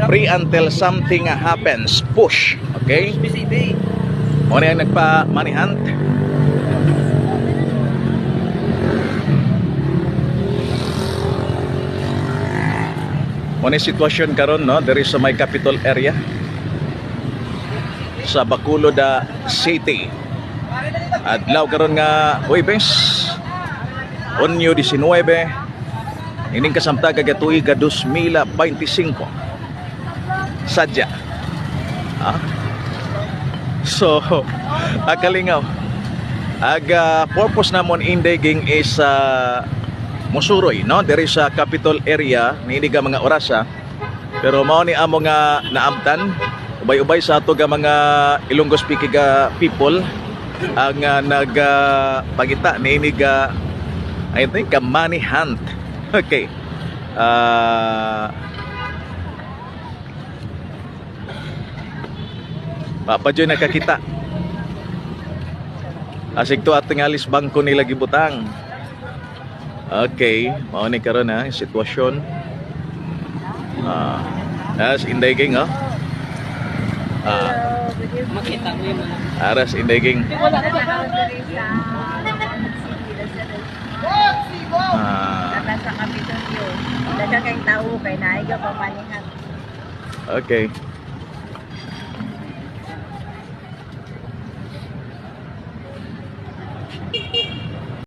Pray until something happens. Push. Okay? Mo na yung nagpa-money hunt. Mo na yung sitwasyon karon, no? There is sa may capital area sa Bacolod City. Adlaw karon nga Huwebes, Hunyo 19. Ining kasamtag kagatuig 2025. Sadya. So, akalingaw. Purpose namon indeging is musuroy, no? There is a capital area niini ka mga orasa. Pero mao ni amo nga naabtan ubay-ubay sa ato ga mga Ilonggo speaking people ang nagpagita niini ga I think money hunt. Okay. Papadyo nakakita. Asig to ating alis bangko nila gibutang. Okay, mao ni karon sitwasyon. As indeging Makita mo yun. aras indeging. Sa Kapitolyo. Daghang kay tao kay naiga pa manihan. Okay.